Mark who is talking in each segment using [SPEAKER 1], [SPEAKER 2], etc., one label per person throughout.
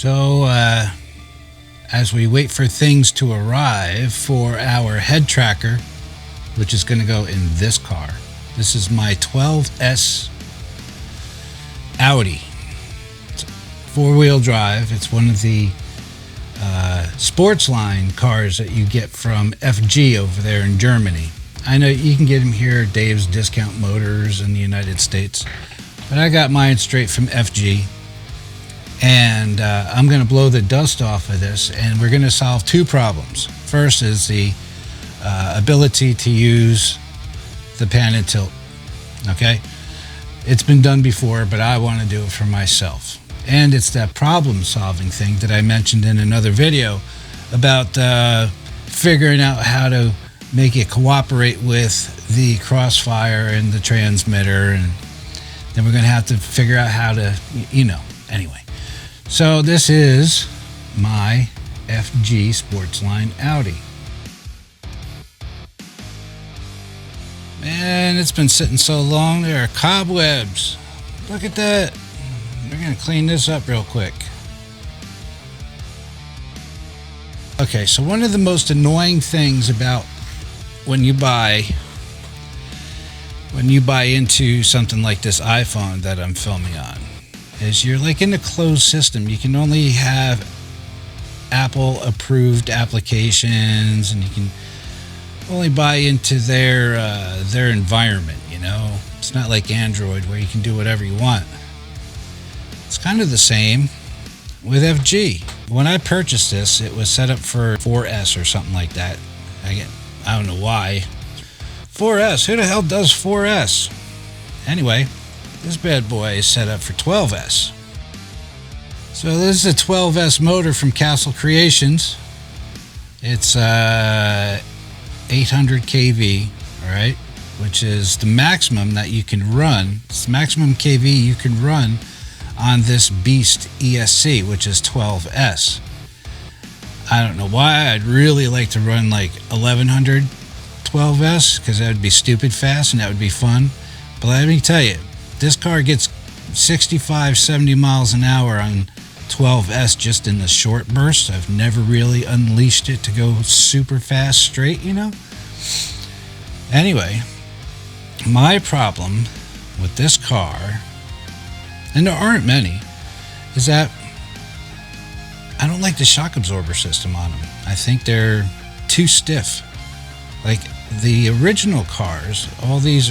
[SPEAKER 1] So, as we wait for things to arrive for our head tracker, which is going to go in this car. This is my 12S Audi. It's four-wheel drive. It's one of the sports line cars that you get from FG over there in Germany. I know you can get them here at Dave's Discount Motors in the United States, but I got mine straight from FG. And I'm going to blow the dust off of this, and we're going to solve two problems. First is the ability to use the pan and tilt. Okay? It's been done before, but I want to do it for myself. And it's that problem-solving thing that I mentioned in another video about figuring out how to make it cooperate with the crossfire and the transmitter, and then we're going to have to figure out how to, anyway. So this is my FG Sportsline Audi. Man, it's been sitting so long, there are cobwebs. Look at that. We're going to clean this up real quick. Okay, so one of the most annoying things about when you buy into something like this iPhone that I'm filming on, is you're like in a closed system. You can only have Apple approved applications, and you can only buy into their environment, It's not like Android where you can do whatever you want. It's kind of the same with FG. When I purchased this, it was set up for 4S or something like that. I don't know why. 4S, who the hell does 4S? Anyway, this bad boy is set up for 12S. So this is a 12S motor from Castle Creations. It's 800 kV, all right, which is the maximum that you can run. It's the maximum kV you can run on this beast ESC, which is 12S. I don't know why. I'd really like to run like 1100 12S, because that would be stupid fast and that would be fun. But let me tell you, this car gets 65, 70 miles an hour on 12S just in the short bursts. I've never really unleashed it to go super fast straight, Anyway, my problem with this car, and there aren't many, is that I don't like the shock absorber system on them. I think they're too stiff. Like the original cars, all these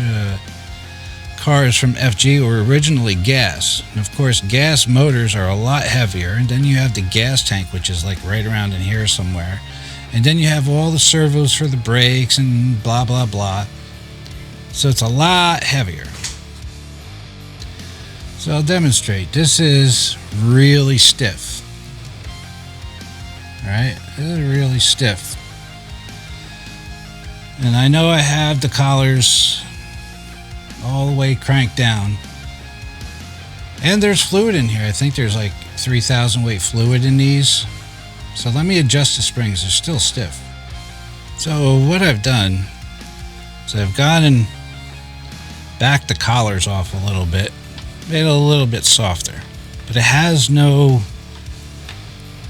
[SPEAKER 1] cars from FG were originally gas. And of course, gas motors are a lot heavier. And then you have the gas tank, which is like right around in here somewhere. And then you have all the servos for the brakes and blah, blah, blah. So it's a lot heavier. So I'll demonstrate. This is really stiff. All right, this is really stiff. And I know I have the collars all the way cranked down. And there's fluid in here. I think there's like 3,000 weight fluid in these. So let me adjust the springs. They're still stiff. So what I've done is I've gone and backed the collars off a little bit. Made it a little bit softer. But it has no...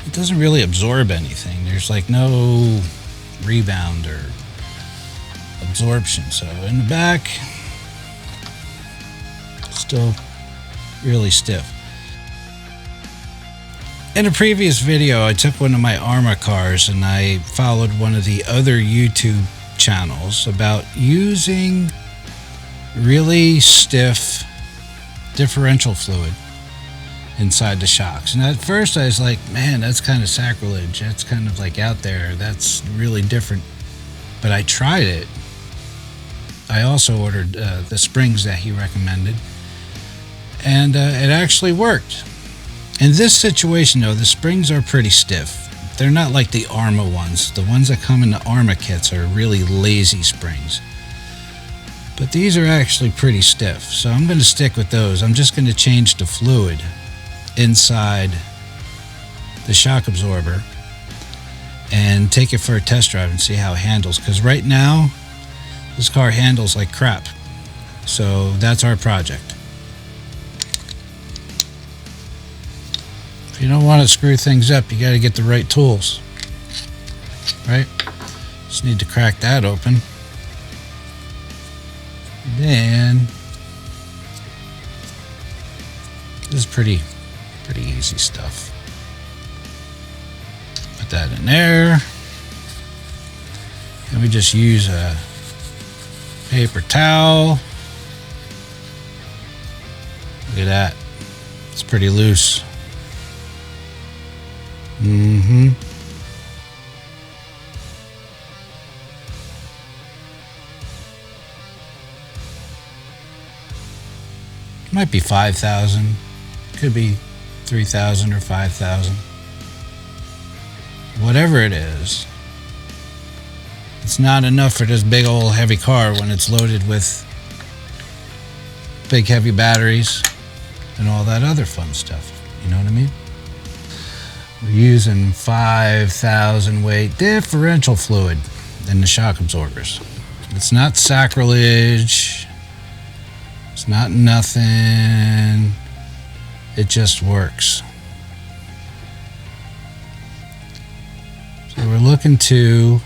[SPEAKER 1] It doesn't really absorb anything. There's like no rebound or absorption. So in the back, still really stiff. In a previous video, I took one of my Arrma cars and I followed one of the other YouTube channels about using really stiff differential fluid inside the shocks. And at first I was like, man, that's kind of sacrilege. That's kind of like out there. That's really different. But I tried it. I also ordered the springs that he recommended. And it actually worked. In this situation, though, the springs are pretty stiff. They're not like the Arrma ones. The ones that come in the Arrma kits are really lazy springs. But these are actually pretty stiff. So I'm going to stick with those. I'm just going to change the fluid inside the shock absorber and take it for a test drive and see how it handles. Because right now, this car handles like crap. So that's our project. If you don't want to screw things up, you got to get the right tools. Right? Just need to crack that open. Then this is pretty easy stuff. Put that in there. And we just use a paper towel. Look at that. It's pretty loose. Might be 5,000. Could be 3,000 or 5,000. Whatever it is, it's not enough for this big old heavy car when it's loaded with big heavy batteries and all that other fun stuff. You know what I mean? We're using 5,000 weight differential fluid in the shock absorbers. It's not sacrilege. It's not nothing. It just works. So we're looking to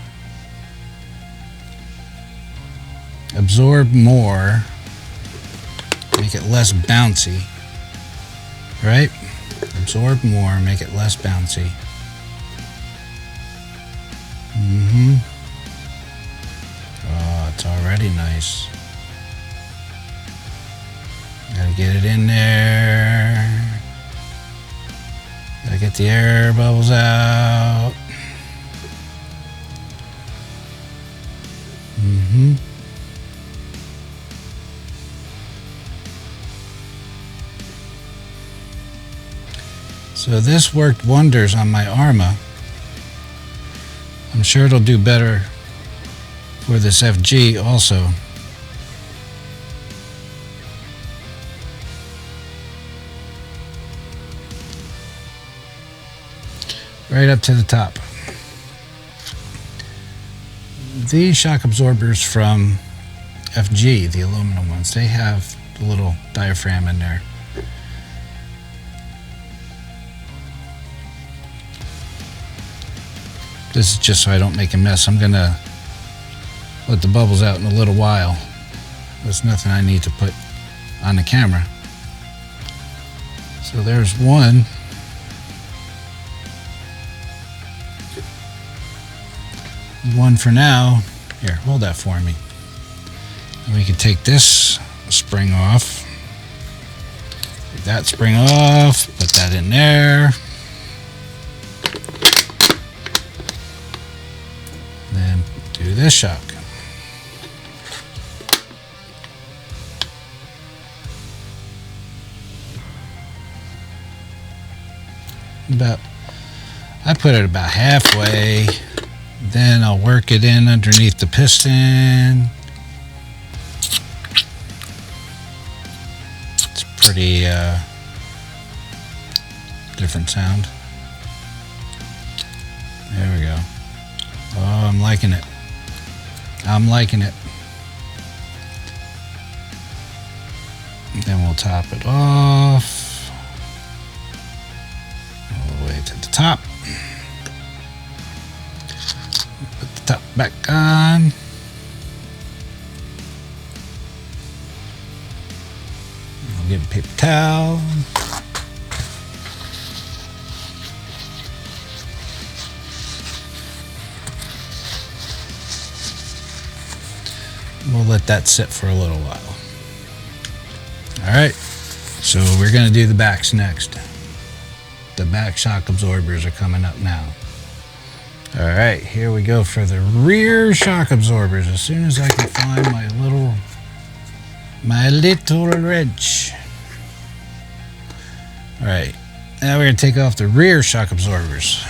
[SPEAKER 1] absorb more, make it less bouncy, right? Absorb more, make it less bouncy. Oh, it's already nice. Gotta get it in there. Gotta get the air bubbles out. So this worked wonders on my Arrma. I'm sure it'll do better for this FG also. Right up to the top. These shock absorbers from FG, the aluminum ones, they have the little diaphragm in there. This is just so I don't make a mess. I'm gonna let the bubbles out in a little while. There's nothing I need to put on the camera. So there's one. One for now. Here, hold that for me. And we can take this spring off. Take that spring off, put that in there. Then do this shock. I put it about halfway. Then I'll work it in underneath the piston. It's pretty different sound. There we go. Oh, I'm liking it. I'm liking it. Then we'll top it off all the way to the top. Put the top back on. I'll give a paper towel. We'll let that sit for a little while. All right, so we're gonna do the backs next. The back shock absorbers are coming up now. All right, here we go for the rear shock absorbers. As soon as I can find my little wrench. All right, now we're gonna take off the rear shock absorbers.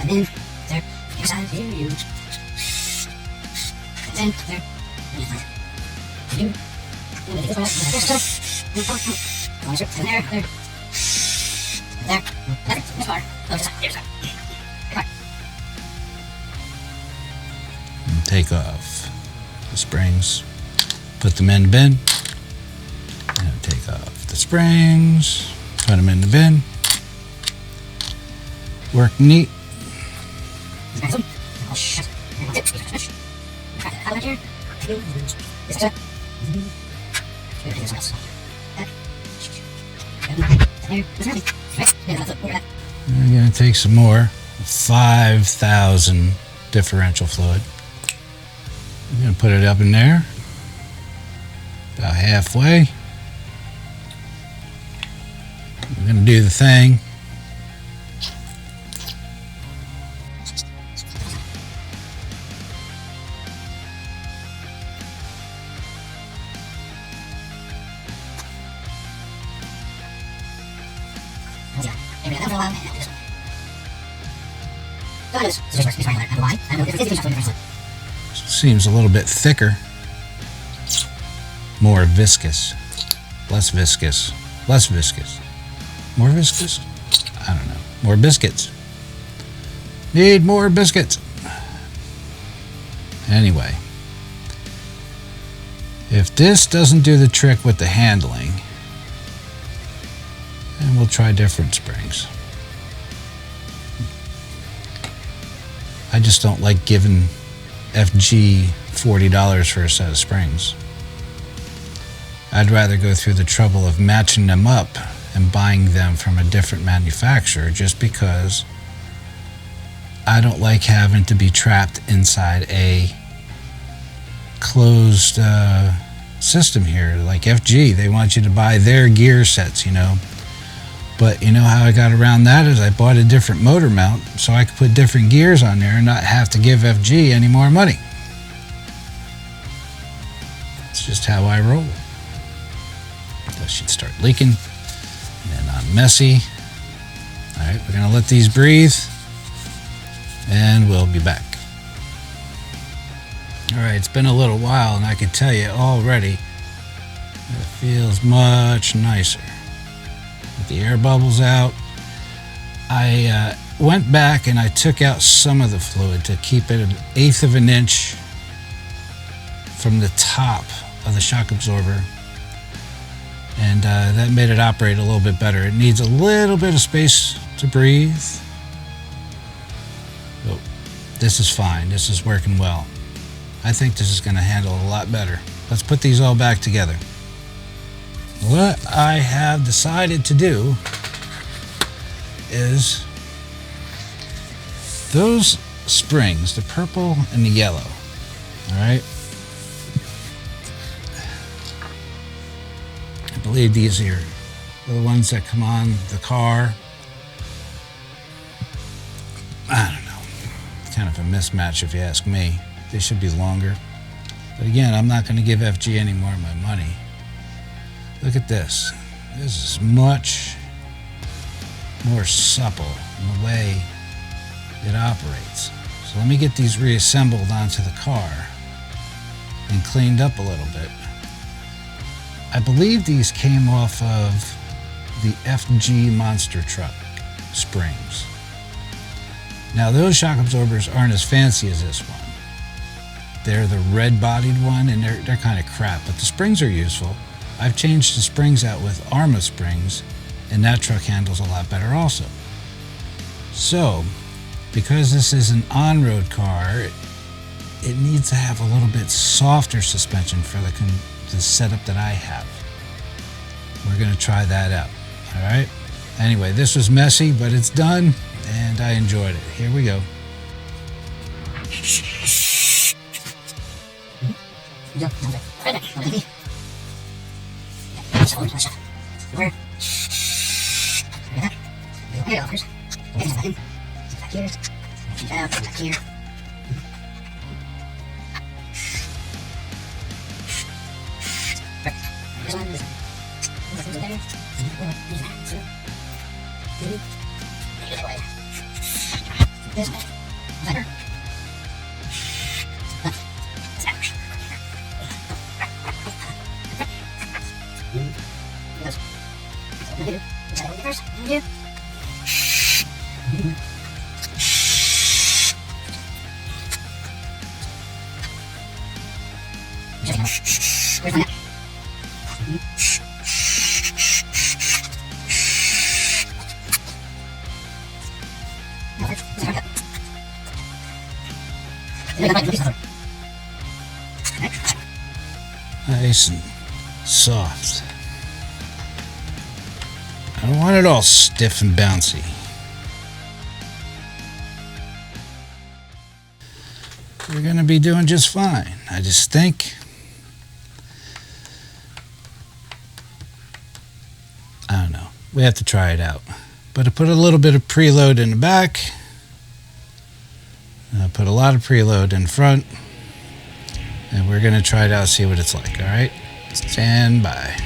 [SPEAKER 2] And then there, inside here you. And then there, you. And then this and there, there. There. This far. Oh, this side. Here's that. Come on.
[SPEAKER 1] And take off the springs. Put them in the bin. the springs, put them in the bin. Work neat. I'm going to take some more 5,000 differential fluid. I'm going to put it up in there, about halfway. We're going to do the thing. Seems a little bit thicker. More viscous. Less viscous. Less viscous. More viscous? I don't know. More biscuits. Need more biscuits. Anyway. If this doesn't do the trick with the handling, then we'll try different springs. I just don't like giving FG $40 for a set of springs. I'd rather go through the trouble of matching them up and buying them from a different manufacturer, just because I don't like having to be trapped inside a closed system here. Like FG, they want you to buy their gear sets, you know. But you know how I got around that is I bought a different motor mount so I could put different gears on there and not have to give FG any more money. It's just how I roll. That should start leaking and not messy. Alright, we're going to let these breathe and we'll be back. Alright, it's been a little while and I can tell you already it feels much nicer. With the air bubbles out. I went back and I took out some of the fluid to keep it 1/8 of an inch from the top of the shock absorber, and that made it operate a little bit better. It needs a little bit of space to breathe. But this is fine. This is working well. I think this is going to handle a lot better. Let's put these all back together. What I have decided to do is those springs, the purple and the yellow, all right? I believe these are the ones that come on the car. I don't know. It's kind of a mismatch if you ask me. They should be longer. But again, I'm not going to give FG any more of my money. Look at this. This is much more supple in the way it operates. So let me get these reassembled onto the car and cleaned up a little bit. I believe these came off of the FG Monster Truck springs. Now those shock absorbers aren't as fancy as this one. They're the red-bodied one and they're kind of crap, but the springs are useful. I've changed the springs out with Arrma springs, and that truck handles a lot better also. So, because this is an on-road car, it needs to have a little bit softer suspension for the setup that I have. We're going to try that out, all right? Anyway, this was messy, but it's done, and I enjoyed it. Here we go. Nice and soft. I don't want it all stiff and bouncy. We're going to be doing just fine. I just think, I don't know. We have to try it out. But I put a little bit of preload in the back. And I put a lot of preload in front. And we're going to try it out, see what it's like, all right? Stand by.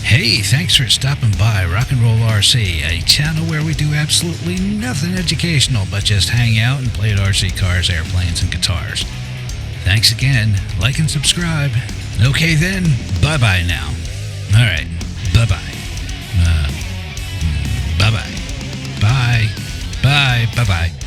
[SPEAKER 1] Hey, thanks for stopping by Rock and Roll RC, a channel where we do absolutely nothing educational but just hang out and play at RC cars, airplanes, and guitars. Thanks again. Like and subscribe. Okay then, bye-bye now. All right, bye-bye. Bye-bye. Bye. Bye. Bye-bye.